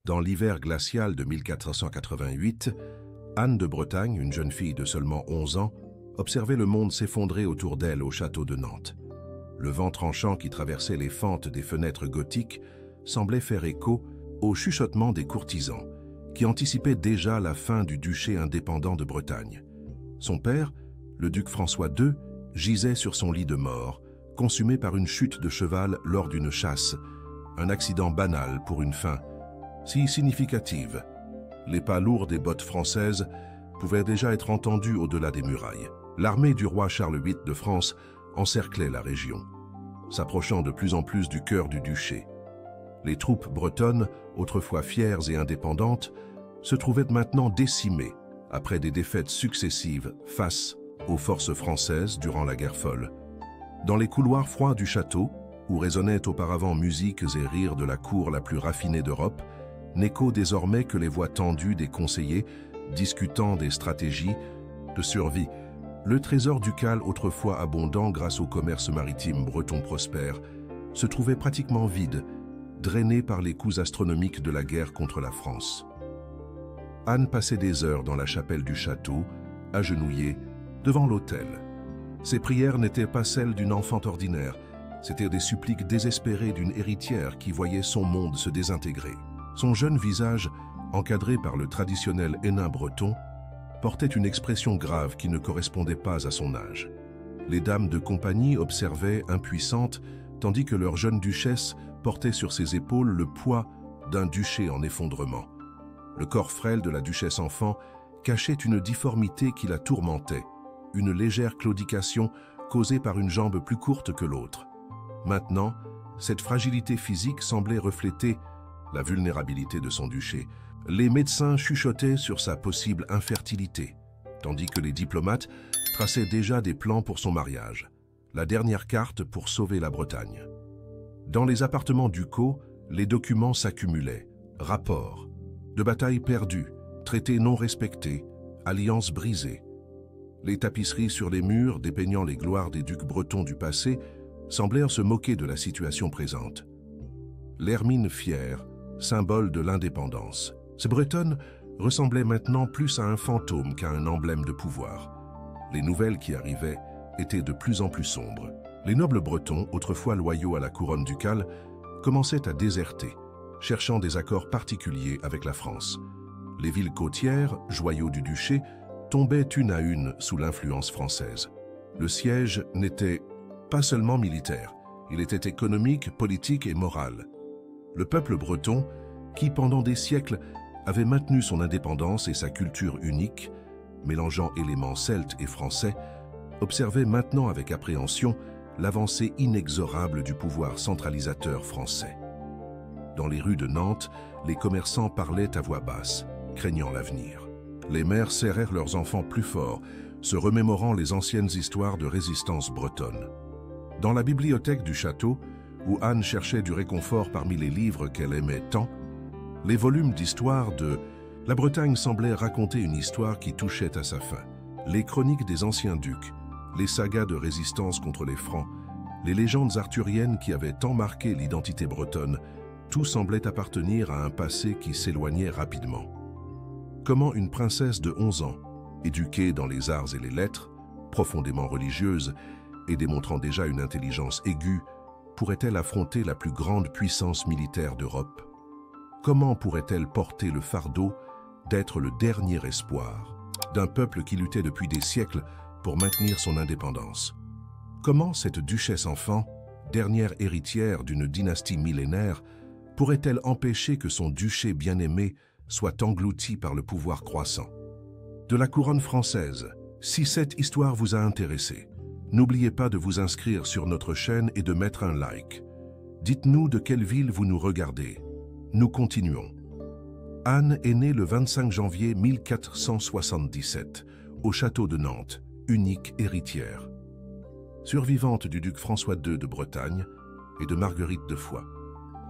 Dans l'hiver glacial de 1488, Anne de Bretagne, une jeune fille de seulement 11 ans, observait le monde s'effondrer autour d'elle au château de Nantes. Le vent tranchant qui traversait les fentes des fenêtres gothiques semblait faire écho au chuchotement des courtisans, qui anticipaient déjà la fin du duché indépendant de Bretagne. Son père, le duc François II, gisait sur son lit de mort, consumé par une chute de cheval lors d'une chasse, un accident banal pour une fin si significative. Les pas lourds des bottes françaises pouvaient déjà être entendus au-delà des murailles. L'armée du roi Charles VIII de France encerclait la région, s'approchant de plus en plus du cœur du duché. Les troupes bretonnes, autrefois fières et indépendantes, se trouvaient maintenant décimées après des défaites successives face aux forces françaises durant la guerre folle. Dans les couloirs froids du château, où résonnaient auparavant musiques et rires de la cour la plus raffinée d'Europe, n'écho désormais que les voix tendues des conseillers discutant des stratégies de survie. Le trésor ducal, autrefois abondant grâce au commerce maritime breton prospère, se trouvait pratiquement vide, drainé par les coûts astronomiques de la guerre contre la France. Anne passait des heures dans la chapelle du château, agenouillée, devant l'autel. Ses prières n'étaient pas celles d'une enfant ordinaire, c'étaient des suppliques désespérées d'une héritière qui voyait son monde se désintégrer. Son jeune visage, encadré par le traditionnel hennin breton, portait une expression grave qui ne correspondait pas à son âge. Les dames de compagnie observaient, impuissantes, tandis que leur jeune duchesse portait sur ses épaules le poids d'un duché en effondrement. Le corps frêle de la duchesse enfant cachait une difformité qui la tourmentait, une légère claudication causée par une jambe plus courte que l'autre. Maintenant, cette fragilité physique semblait refléter la vulnérabilité de son duché. Les médecins chuchotaient sur sa possible infertilité, tandis que les diplomates traçaient déjà des plans pour son mariage, la dernière carte pour sauver la Bretagne. Dans les appartements ducaux, les documents s'accumulaient, rapports, de batailles perdues, traités non respectés, alliances brisées. Les tapisseries sur les murs dépeignant les gloires des ducs bretons du passé semblèrent se moquer de la situation présente. L'hermine fière, symbole de l'indépendance. Ces Bretonnes ressemblaient maintenant plus à un fantôme qu'à un emblème de pouvoir. Les nouvelles qui arrivaient étaient de plus en plus sombres. Les nobles bretons, autrefois loyaux à la couronne ducale, commençaient à déserter, cherchant des accords particuliers avec la France. Les villes côtières, joyaux du duché, tombaient une à une sous l'influence française. Le siège n'était pas seulement militaire, il était économique, politique et moral. Le peuple breton, qui pendant des siècles avait maintenu son indépendance et sa culture unique, mélangeant éléments celtes et français, observait maintenant avec appréhension l'avancée inexorable du pouvoir centralisateur français. Dans les rues de Nantes, les commerçants parlaient à voix basse, craignant l'avenir. Les mères serrèrent leurs enfants plus fort, se remémorant les anciennes histoires de résistance bretonne. Dans la bibliothèque du château, où Anne cherchait du réconfort parmi les livres qu'elle aimait tant, les volumes d'histoire de la Bretagne semblaient raconter une histoire qui touchait à sa fin. Les chroniques des anciens ducs, les sagas de résistance contre les Francs, les légendes arthuriennes qui avaient tant marqué l'identité bretonne, tout semblait appartenir à un passé qui s'éloignait rapidement. Comment une princesse de 11 ans, éduquée dans les arts et les lettres, profondément religieuse et démontrant déjà une intelligence aiguë, pourrait-elle affronter la plus grande puissance militaire d'Europe? Comment pourrait-elle porter le fardeau d'être le dernier espoir d'un peuple qui luttait depuis des siècles pour maintenir son indépendance? Comment cette duchesse enfant, dernière héritière d'une dynastie millénaire, pourrait-elle empêcher que son duché bien-aimé soit englouti par le pouvoir croissant? De la couronne française, si cette histoire vous a intéressé, n'oubliez pas de vous inscrire sur notre chaîne et de mettre un like. Dites-nous de quelle ville vous nous regardez. Nous continuons. Anne est née le 25 janvier 1477, au château de Nantes, unique héritière. Survivante du duc François II de Bretagne et de Marguerite de Foix.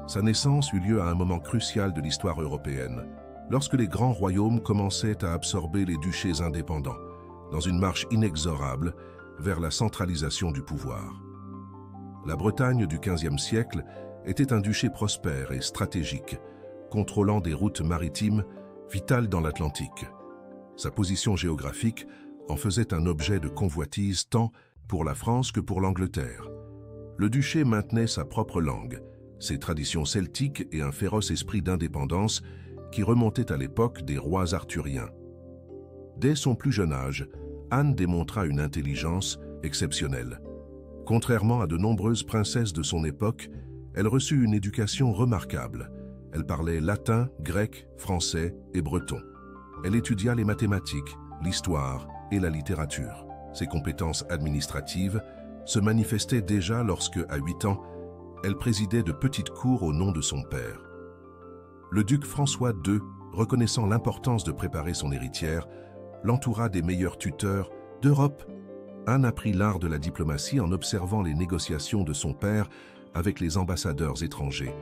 Sa naissance eut lieu à un moment crucial de l'histoire européenne, lorsque les grands royaumes commençaient à absorber les duchés indépendants, dans une marche inexorable vers la centralisation du pouvoir. La Bretagne du XVe siècle était un duché prospère et stratégique, contrôlant des routes maritimes vitales dans l'Atlantique. Sa position géographique en faisait un objet de convoitise tant pour la France que pour l'Angleterre. Le duché maintenait sa propre langue, ses traditions celtiques et un féroce esprit d'indépendance qui remontait à l'époque des rois arthuriens. Dès son plus jeune âge, Anne démontra une intelligence exceptionnelle. Contrairement à de nombreuses princesses de son époque, elle reçut une éducation remarquable. Elle parlait latin, grec, français et breton. Elle étudia les mathématiques, l'histoire et la littérature. Ses compétences administratives se manifestaient déjà lorsque, à 8 ans, elle présidait de petites cours au nom de son père. Le duc François II, reconnaissant l'importance de préparer son héritière, l'entoura des meilleurs tuteurs d'Europe. Anne apprit l'art de la diplomatie en observant les négociations de son père avec les ambassadeurs étrangers.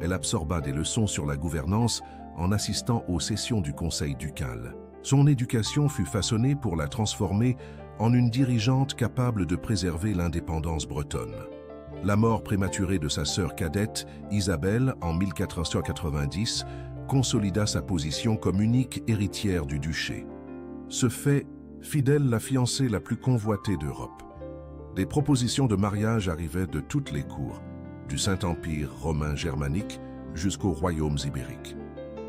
Elle absorba des leçons sur la gouvernance en assistant aux sessions du Conseil ducal. Son éducation fut façonnée pour la transformer en une dirigeante capable de préserver l'indépendance bretonne. La mort prématurée de sa sœur cadette, Isabelle, en 1490, consolida sa position comme unique héritière du duché. Ce fait fit d'elle la fiancée la plus convoitée d'Europe. Des propositions de mariage arrivaient de toutes les cours, du Saint-Empire romain germanique jusqu'aux royaumes ibériques.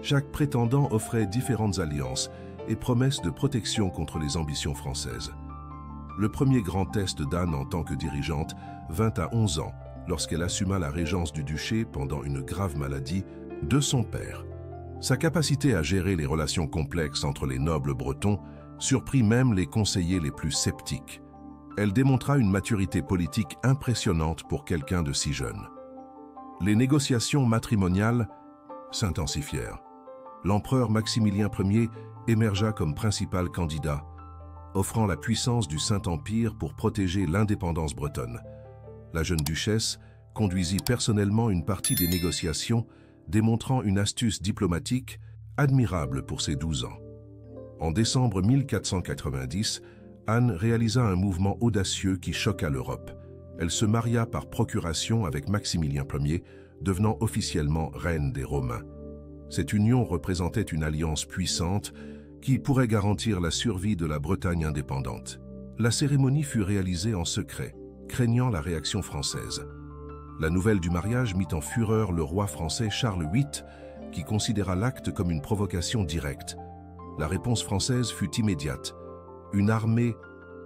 Chaque prétendant offrait différentes alliances et promesses de protection contre les ambitions françaises. Le premier grand test d'Anne en tant que dirigeante vint à 11 ans, lorsqu'elle assuma la régence du duché pendant une grave maladie de son père. Sa capacité à gérer les relations complexes entre les nobles bretons surprit même les conseillers les plus sceptiques. Elle démontra une maturité politique impressionnante pour quelqu'un de si jeune. Les négociations matrimoniales s'intensifièrent. L'empereur Maximilien Ier émergea comme principal candidat, offrant la puissance du Saint-Empire pour protéger l'indépendance bretonne. La jeune duchesse conduisit personnellement une partie des négociations, démontrant une astuce diplomatique admirable pour ses 12 ans. En décembre 1490, Anne réalisa un mouvement audacieux qui choqua l'Europe. Elle se maria par procuration avec Maximilien Ier, devenant officiellement reine des Romains. Cette union représentait une alliance puissante qui pourrait garantir la survie de la Bretagne indépendante. La cérémonie fut réalisée en secret, craignant la réaction française. La nouvelle du mariage mit en fureur le roi français Charles VIII, qui considéra l'acte comme une provocation directe. La réponse française fut immédiate. Une armée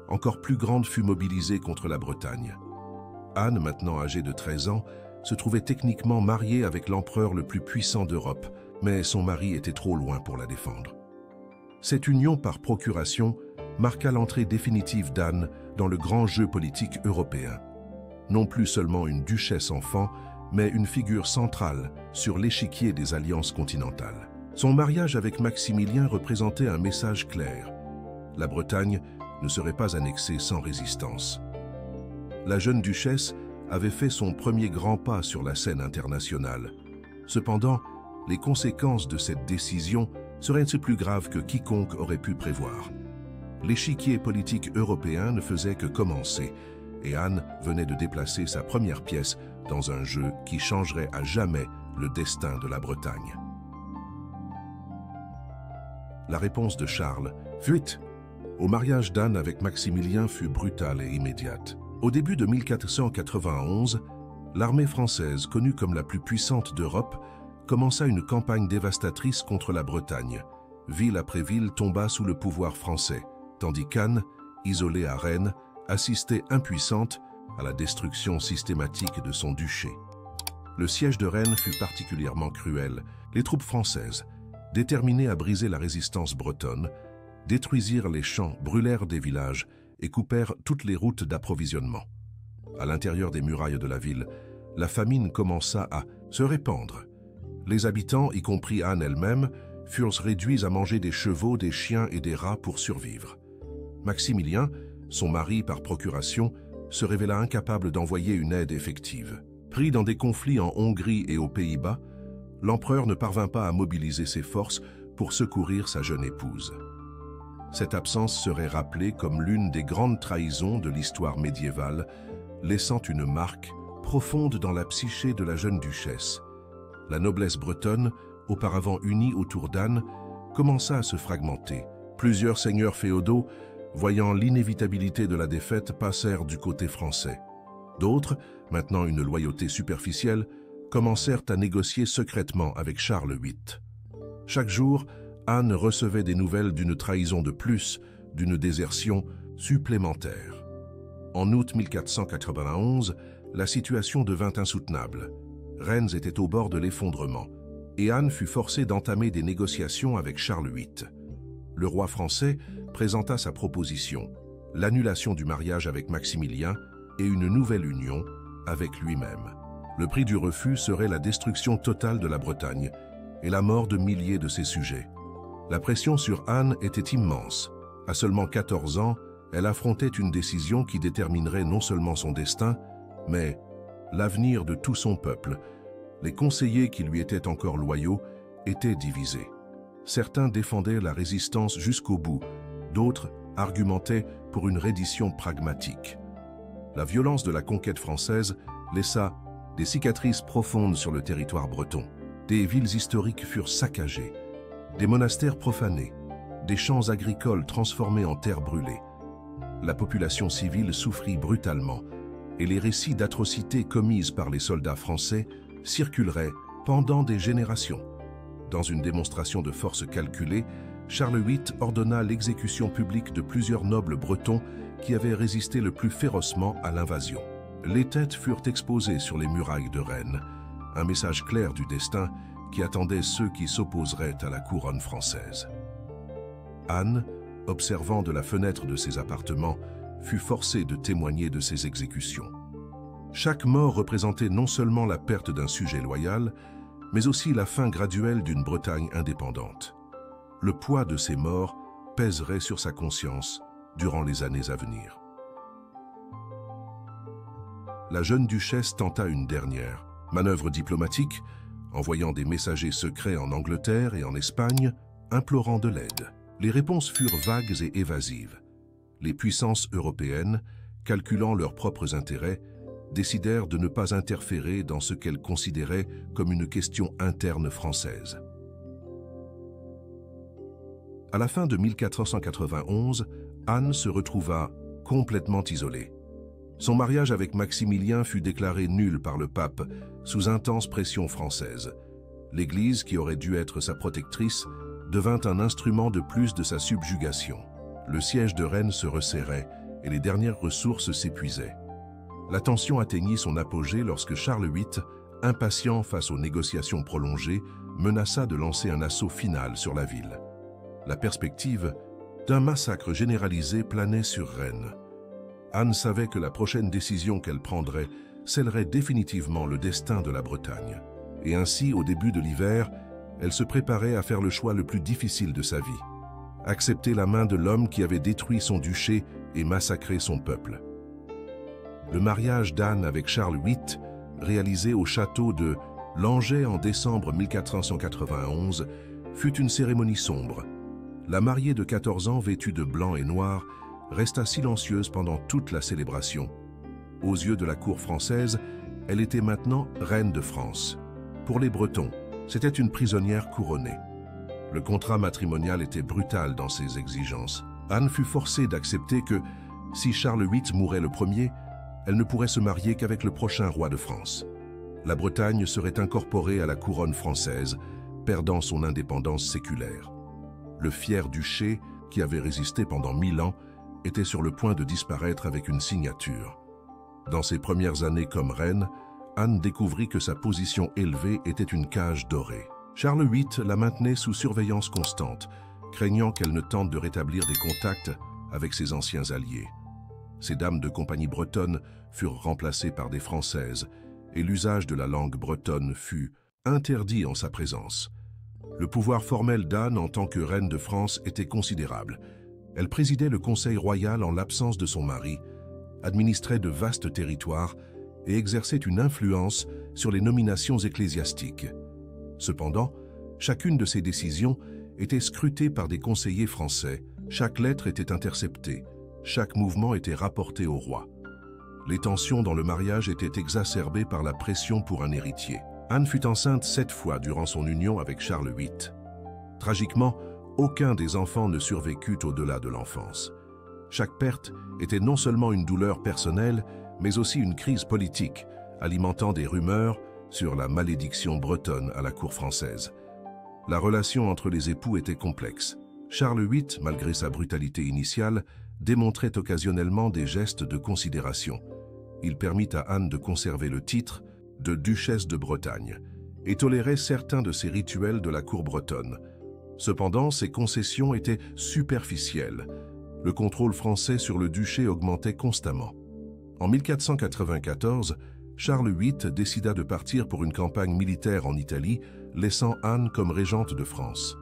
encore plus grande fut mobilisée contre la Bretagne. Anne, maintenant âgée de 13 ans, se trouvait techniquement mariée avec l'empereur le plus puissant d'Europe, mais son mari était trop loin pour la défendre. Cette union par procuration marqua l'entrée définitive d'Anne dans le grand jeu politique européen. Non plus seulement une duchesse enfant, mais une figure centrale sur l'échiquier des alliances continentales. Son mariage avec Maximilien représentait un message clair. La Bretagne ne serait pas annexée sans résistance. La jeune duchesse avait fait son premier grand pas sur la scène internationale. Cependant, les conséquences de cette décision seraient plus graves que quiconque aurait pu prévoir. L'échiquier politique européen ne faisait que commencer, et Anne venait de déplacer sa première pièce dans un jeu qui changerait à jamais le destin de la Bretagne. La réponse de Charles, fuite, au mariage d'Anne avec Maximilien fut brutale et immédiate. Au début de 1491, l'armée française, connue comme la plus puissante d'Europe, commença une campagne dévastatrice contre la Bretagne. Ville après ville tomba sous le pouvoir français, tandis qu'Anne, isolée à Rennes, assistait impuissante à la destruction systématique de son duché. Le siège de Rennes fut particulièrement cruel. Les troupes françaises, déterminées à briser la résistance bretonne, détruisirent les champs, brûlèrent des villages et coupèrent toutes les routes d'approvisionnement. À l'intérieur des murailles de la ville, la famine commença à se répandre. Les habitants, y compris Anne elle-même, furent réduits à manger des chevaux, des chiens et des rats pour survivre. Maximilien, son mari par procuration, se révéla incapable d'envoyer une aide effective. Pris dans des conflits en Hongrie et aux Pays-Bas, l'empereur ne parvint pas à mobiliser ses forces pour secourir sa jeune épouse. Cette absence serait rappelée comme l'une des grandes trahisons de l'histoire médiévale, laissant une marque profonde dans la psyché de la jeune duchesse. La noblesse bretonne auparavant unie autour d'Anne, commença à se fragmenter. Plusieurs seigneurs féodaux, voyant l'inévitabilité de la défaite, passèrent du côté français. D'autres, maintenant une loyauté superficielle, commencèrent à négocier secrètement avec Charles VIII. Chaque jour, Anne recevait des nouvelles d'une trahison de plus, d'une désertion supplémentaire. En août 1491, la situation devint insoutenable. Rennes était au bord de l'effondrement, et Anne fut forcée d'entamer des négociations avec Charles VIII. Le roi français présenta sa proposition, l'annulation du mariage avec Maximilien et une nouvelle union avec lui-même. Le prix du refus serait la destruction totale de la Bretagne et la mort de milliers de ses sujets. La pression sur Anne était immense. À seulement 14 ans, elle affrontait une décision qui déterminerait non seulement son destin, mais l'avenir de tout son peuple. Les conseillers qui lui étaient encore loyaux étaient divisés. Certains défendaient la résistance jusqu'au bout, d'autres argumentaient pour une reddition pragmatique. La violence de la conquête française laissa des cicatrices profondes sur le territoire breton. Des villes historiques furent saccagées, des monastères profanés, des champs agricoles transformés en terre brûlée. La population civile souffrit brutalement, et les récits d'atrocités commises par les soldats français circuleraient pendant des générations. Dans une démonstration de force calculée, Charles VIII ordonna l'exécution publique de plusieurs nobles bretons qui avaient résisté le plus férocement à l'invasion. Les têtes furent exposées sur les murailles de Rennes, un message clair du destin qui attendait ceux qui s'opposeraient à la couronne française. Anne, observant de la fenêtre de ses appartements, fut forcée de témoigner de ces exécutions. Chaque mort représentait non seulement la perte d'un sujet loyal, mais aussi la fin graduelle d'une Bretagne indépendante. Le poids de ces morts pèserait sur sa conscience durant les années à venir. La jeune duchesse tenta une dernière manœuvre diplomatique, envoyant des messagers secrets en Angleterre et en Espagne, implorant de l'aide. Les réponses furent vagues et évasives. Les puissances européennes, calculant leurs propres intérêts, décidèrent de ne pas interférer dans ce qu'elles considéraient comme une question interne française. À la fin de 1491, Anne se retrouva complètement isolée. Son mariage avec Maximilien fut déclaré nul par le pape sous intense pression française. L'Église, qui aurait dû être sa protectrice, devint un instrument de plus de sa subjugation. Le siège de Rennes se resserrait et les dernières ressources s'épuisaient. La tension atteignit son apogée lorsque Charles VIII, impatient face aux négociations prolongées, menaça de lancer un assaut final sur la ville. La perspective d'un massacre généralisé planait sur Rennes. Anne savait que la prochaine décision qu'elle prendrait scellerait définitivement le destin de la Bretagne. Et ainsi, au début de l'hiver, elle se préparait à faire le choix le plus difficile de sa vie. Accepter la main de l'homme qui avait détruit son duché et massacré son peuple. Le mariage d'Anne avec Charles VIII, réalisé au château de Langeais en décembre 1491, fut une cérémonie sombre. La mariée de 14 ans, vêtue de blanc et noir, resta silencieuse pendant toute la célébration. Aux yeux de la cour française, elle était maintenant reine de France. Pour les Bretons, c'était une prisonnière couronnée. Le contrat matrimonial était brutal dans ses exigences. Anne fut forcée d'accepter que, si Charles VIII mourait le premier, elle ne pourrait se marier qu'avec le prochain roi de France. La Bretagne serait incorporée à la couronne française, perdant son indépendance séculaire. Le fier duché, qui avait résisté pendant 1000 ans, était sur le point de disparaître avec une signature. Dans ses premières années comme reine, Anne découvrit que sa position élevée était une cage dorée. Charles VIII la maintenait sous surveillance constante, craignant qu'elle ne tente de rétablir des contacts avec ses anciens alliés. Ces dames de compagnie bretonne furent remplacées par des Françaises, et l'usage de la langue bretonne fut interdit en sa présence. Le pouvoir formel d'Anne en tant que reine de France était considérable. Elle présidait le Conseil royal en l'absence de son mari, administrait de vastes territoires et exerçait une influence sur les nominations ecclésiastiques. Cependant, chacune de ces décisions était scrutée par des conseillers français, chaque lettre était interceptée, chaque mouvement était rapporté au roi. Les tensions dans le mariage étaient exacerbées par la pression pour un héritier. Anne fut enceinte 7 fois durant son union avec Charles VIII. Tragiquement, aucun des enfants ne survécut au-delà de l'enfance. Chaque perte était non seulement une douleur personnelle, mais aussi une crise politique, alimentant des rumeurs sur la malédiction bretonne à la cour française. La relation entre les époux était complexe. Charles VIII, malgré sa brutalité initiale, démontrait occasionnellement des gestes de considération. Il permit à Anne de conserver le titre de duchesse de Bretagne et tolérait certains de ses rituels de la cour bretonne. Cependant, ces concessions étaient superficielles. Le contrôle français sur le duché augmentait constamment. En 1494, Charles VIII décida de partir pour une campagne militaire en Italie, laissant Anne comme régente de France.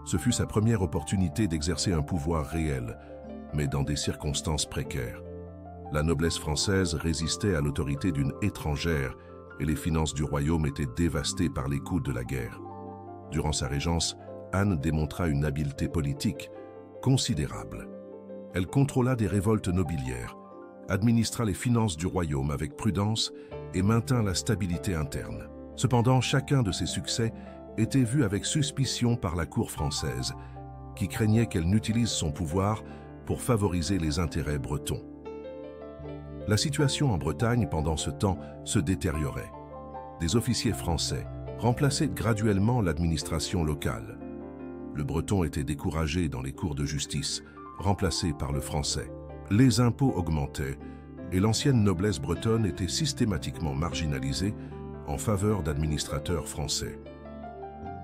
Ce fut sa première opportunité d'exercer un pouvoir réel, mais dans des circonstances précaires. La noblesse française résistait à l'autorité d'une étrangère et les finances du royaume étaient dévastées par les coups de la guerre. Durant sa régence, Anne démontra une habileté politique considérable. Elle contrôla des révoltes nobiliaires, administra les finances du royaume avec prudence et maintint la stabilité interne. Cependant, chacun de ses succès était vu avec suspicion par la cour française, qui craignait qu'elle n'utilise son pouvoir pour favoriser les intérêts bretons. La situation en Bretagne pendant ce temps se détériorait. Des officiers français remplaçaient graduellement l'administration locale. Le breton était découragé dans les cours de justice, remplacé par le français. Les impôts augmentaient et l'ancienne noblesse bretonne était systématiquement marginalisée en faveur d'administrateurs français.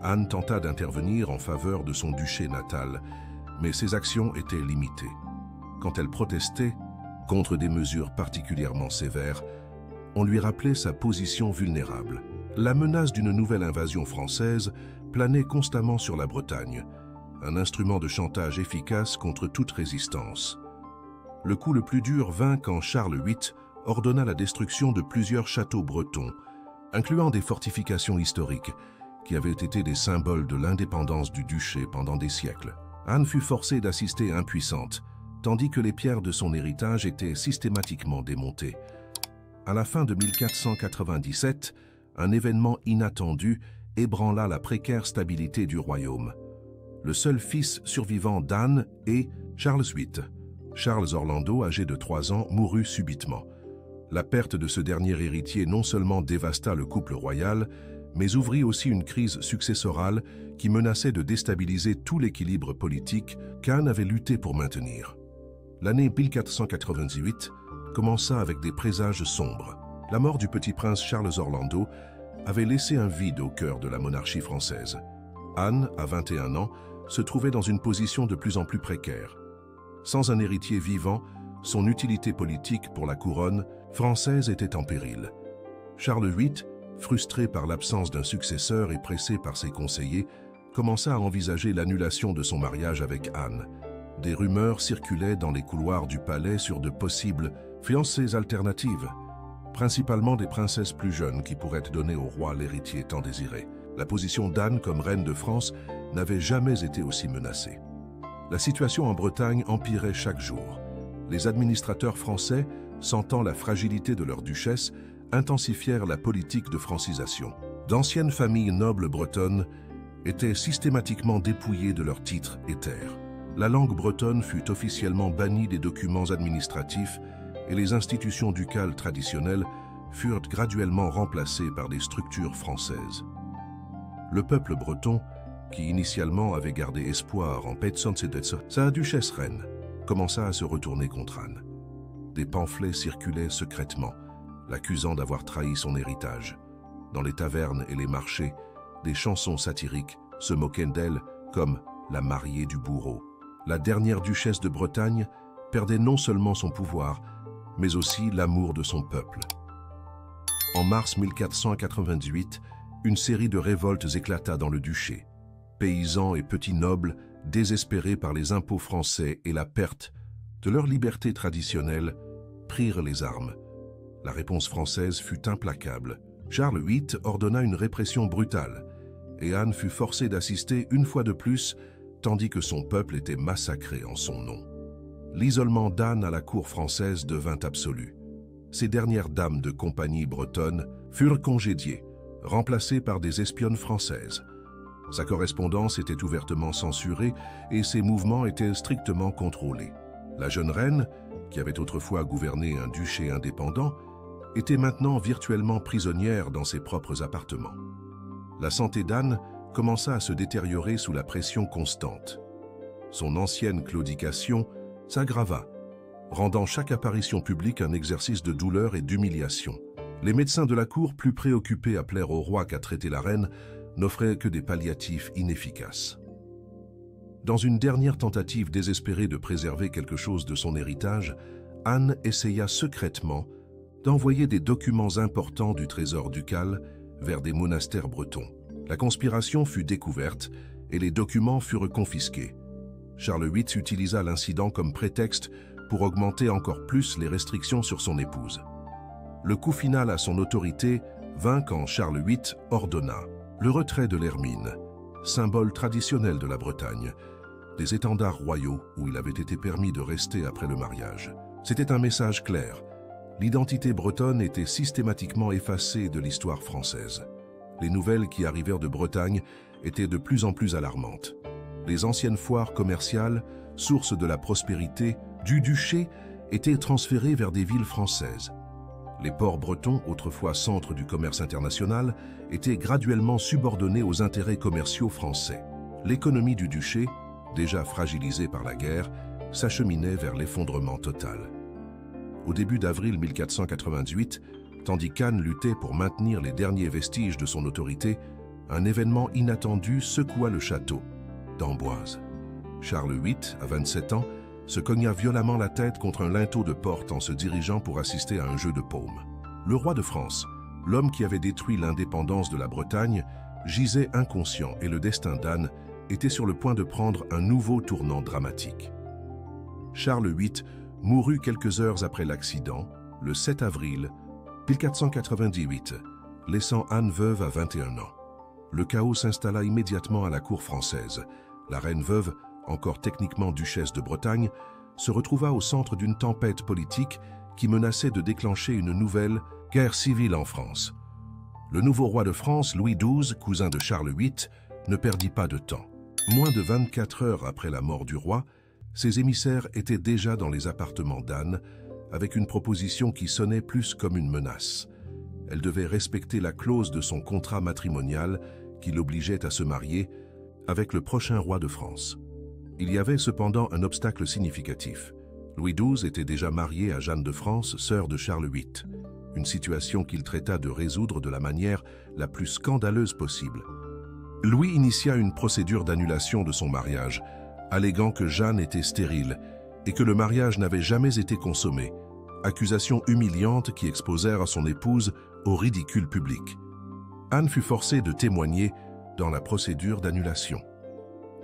Anne tenta d'intervenir en faveur de son duché natal, mais ses actions étaient limitées. Quand elle protestait contre des mesures particulièrement sévères, on lui rappelait sa position vulnérable. La menace d'une nouvelle invasion française planait constamment sur la Bretagne, un instrument de chantage efficace contre toute résistance. Le coup le plus dur vint quand Charles VIII ordonna la destruction de plusieurs châteaux bretons, incluant des fortifications historiques qui avaient été des symboles de l'indépendance du duché pendant des siècles. Anne fut forcée d'assister impuissante, tandis que les pierres de son héritage étaient systématiquement démontées. À la fin de 1497, un événement inattendu ébranla la précaire stabilité du royaume. Le seul fils survivant d'Anne est Charles VIII. Charles Orlando, âgé de 3 ans, mourut subitement. La perte de ce dernier héritier non seulement dévasta le couple royal, mais ouvrit aussi une crise successorale qui menaçait de déstabiliser tout l'équilibre politique qu'Anne avait lutté pour maintenir. L'année 1498 commença avec des présages sombres. La mort du petit prince Charles Orlando avait laissé un vide au cœur de la monarchie française. Anne, à 21 ans, se trouvait dans une position de plus en plus précaire. Sans un héritier vivant, son utilité politique pour la couronne française était en péril. Charles VIII, frustré par l'absence d'un successeur et pressé par ses conseillers, commença à envisager l'annulation de son mariage avec Anne. Des rumeurs circulaient dans les couloirs du palais sur de possibles fiançailles alternatives, principalement des princesses plus jeunes qui pourraient donner au roi l'héritier tant désiré. La position d'Anne comme reine de France n'avait jamais été aussi menacée. La situation en Bretagne empirait chaque jour. Les administrateurs français, sentant la fragilité de leur duchesse, intensifièrent la politique de francisation. D'anciennes familles nobles bretonnes étaient systématiquement dépouillées de leurs titres et terres. La langue bretonne fut officiellement bannie des documents administratifs et les institutions ducales traditionnelles furent graduellement remplacées par des structures françaises. Le peuple breton, qui initialement avait gardé espoir en sa duchesse reine, commença à se retourner contre Anne. Des pamphlets circulaient secrètement, l'accusant d'avoir trahi son héritage. Dans les tavernes et les marchés, des chansons satiriques se moquaient d'elle comme la mariée du bourreau. La dernière duchesse de Bretagne perdait non seulement son pouvoir, mais aussi l'amour de son peuple. En mars 1498, une série de révoltes éclata dans le duché. Paysans et petits nobles, désespérés par les impôts français et la perte de leur liberté traditionnelle, prirent les armes. La réponse française fut implacable. Charles VIII ordonna une répression brutale, et Anne fut forcée d'assister une fois de plus, tandis que son peuple était massacré en son nom. L'isolement d'Anne à la cour française devint absolu. Ces dernières dames de compagnie bretonne furent congédiées, remplacée par des espionnes françaises. Sa correspondance était ouvertement censurée et ses mouvements étaient strictement contrôlés. La jeune reine, qui avait autrefois gouverné un duché indépendant, était maintenant virtuellement prisonnière dans ses propres appartements. La santé d'Anne commença à se détériorer sous la pression constante. Son ancienne claudication s'aggrava, rendant chaque apparition publique un exercice de douleur et d'humiliation. Les médecins de la cour, plus préoccupés à plaire au roi qu'à traiter la reine, n'offraient que des palliatifs inefficaces. Dans une dernière tentative désespérée de préserver quelque chose de son héritage, Anne essaya secrètement d'envoyer des documents importants du trésor ducal vers des monastères bretons. La conspiration fut découverte et les documents furent confisqués. Charles VIII utilisa l'incident comme prétexte pour augmenter encore plus les restrictions sur son épouse. Le coup final à son autorité vint quand Charles VIII ordonna le retrait de l'hermine, symbole traditionnel de la Bretagne, des étendards royaux où il avait été permis de rester après le mariage. C'était un message clair. L'identité bretonne était systématiquement effacée de l'histoire française. Les nouvelles qui arrivèrent de Bretagne étaient de plus en plus alarmantes. Les anciennes foires commerciales, sources de la prospérité du duché, étaient transférées vers des villes françaises. Les ports bretons, autrefois centres du commerce international, étaient graduellement subordonnés aux intérêts commerciaux français. L'économie du duché, déjà fragilisée par la guerre, s'acheminait vers l'effondrement total. Au début d'avril 1488, tandis qu'Anne luttait pour maintenir les derniers vestiges de son autorité, un événement inattendu secoua le château d'Amboise. Charles VIII, à 27 ans, se cogna violemment la tête contre un linteau de porte en se dirigeant pour assister à un jeu de paume. Le roi de France, l'homme qui avait détruit l'indépendance de la Bretagne, gisait inconscient et le destin d'Anne était sur le point de prendre un nouveau tournant dramatique. Charles VIII mourut quelques heures après l'accident, le 7 avril 1498, laissant Anne veuve à 21 ans. Le chaos s'installa immédiatement à la cour française. La reine veuve, encore techniquement duchesse de Bretagne, se retrouva au centre d'une tempête politique qui menaçait de déclencher une nouvelle guerre civile en France. Le nouveau roi de France, Louis XII, cousin de Charles VIII, ne perdit pas de temps. Moins de 24 heures après la mort du roi, ses émissaires étaient déjà dans les appartements d'Anne, avec une proposition qui sonnait plus comme une menace. Elle devait respecter la clause de son contrat matrimonial qui l'obligeait à se marier avec le prochain roi de France. Il y avait cependant un obstacle significatif. Louis XII était déjà marié à Jeanne de France, sœur de Charles VIII, une situation qu'il traita de résoudre de la manière la plus scandaleuse possible. Louis initia une procédure d'annulation de son mariage, alléguant que Jeanne était stérile et que le mariage n'avait jamais été consommé, accusations humiliantes qui exposèrent son épouse au ridicule public. Anne fut forcée de témoigner dans la procédure d'annulation.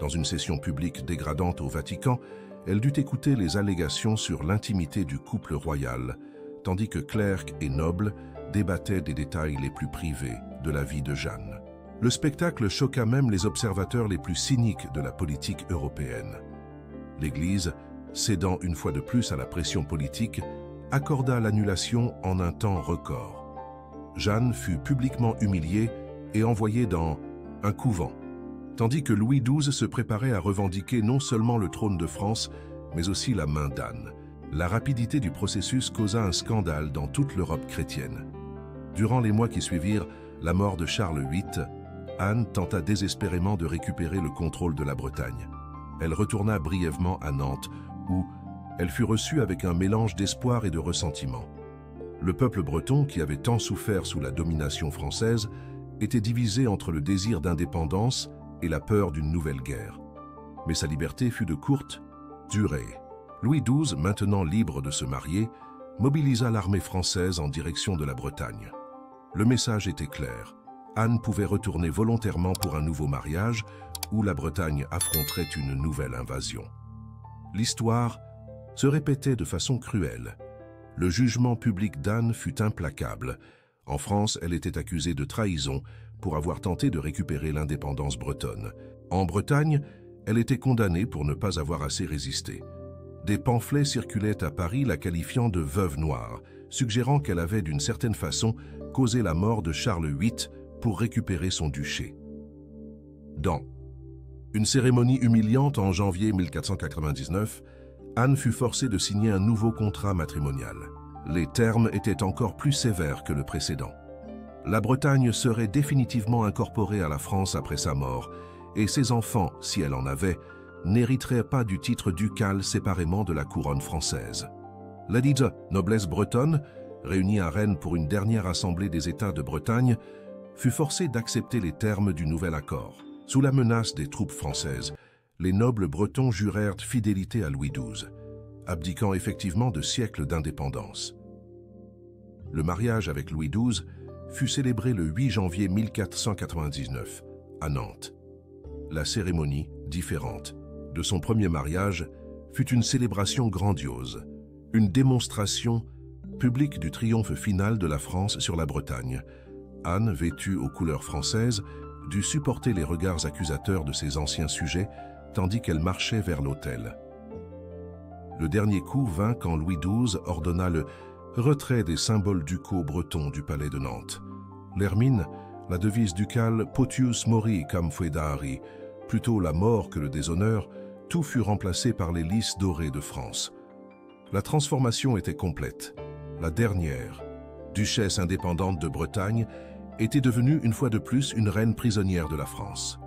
Dans une session publique dégradante au Vatican, elle dut écouter les allégations sur l'intimité du couple royal, tandis que clercs et nobles débattaient des détails les plus privés de la vie de Jeanne. Le spectacle choqua même les observateurs les plus cyniques de la politique européenne. L'Église, cédant une fois de plus à la pression politique, accorda l'annulation en un temps record. Jeanne fut publiquement humiliée et envoyée dans un couvent, tandis que Louis XII se préparait à revendiquer non seulement le trône de France, mais aussi la main d'Anne. La rapidité du processus causa un scandale dans toute l'Europe chrétienne. Durant les mois qui suivirent la mort de Charles VIII, Anne tenta désespérément de récupérer le contrôle de la Bretagne. Elle retourna brièvement à Nantes, où elle fut reçue avec un mélange d'espoir et de ressentiment. Le peuple breton, qui avait tant souffert sous la domination française, était divisé entre le désir d'indépendance et la peur d'une nouvelle guerre. Mais sa liberté fut de courte durée. Louis XII, maintenant libre de se marier, mobilisa l'armée française en direction de la Bretagne. Le message était clair. Anne pouvait retourner volontairement pour un nouveau mariage où la Bretagne affronterait une nouvelle invasion. L'histoire se répétait de façon cruelle. Le jugement public d'Anne fut implacable. En France, elle était accusée de trahison pour avoir tenté de récupérer l'indépendance bretonne. En Bretagne, elle était condamnée pour ne pas avoir assez résisté. Des pamphlets circulaient à Paris la qualifiant de veuve noire, suggérant qu'elle avait d'une certaine façon causé la mort de Charles VIII pour récupérer son duché. Dans une cérémonie humiliante en janvier 1499, Anne fut forcée de signer un nouveau contrat matrimonial. Les termes étaient encore plus sévères que le précédent. La Bretagne serait définitivement incorporée à la France après sa mort, et ses enfants, si elle en avait, n'hériteraient pas du titre ducal séparément de la couronne française. Ladite noblesse bretonne, réunie à Rennes pour une dernière assemblée des États de Bretagne, fut forcée d'accepter les termes du nouvel accord. Sous la menace des troupes françaises, les nobles bretons jurèrent fidélité à Louis XII, abdiquant effectivement de siècles d'indépendance. Le mariage avec Louis XII fut célébré le 8 janvier 1499, à Nantes. La cérémonie, différente de son premier mariage, fut une célébration grandiose, une démonstration publique du triomphe final de la France sur la Bretagne. Anne, vêtue aux couleurs françaises, dut supporter les regards accusateurs de ses anciens sujets, tandis qu'elle marchait vers l'autel. Le dernier coup vint quand Louis XII ordonna le retrait des symboles ducaux bretons du palais de Nantes. L'hermine, la devise ducale « Potius mori cam foedari », plutôt la mort que le déshonneur, tout fut remplacé par les lys dorés de France. La transformation était complète. La dernière, duchesse indépendante de Bretagne, était devenue une fois de plus une reine prisonnière de la France.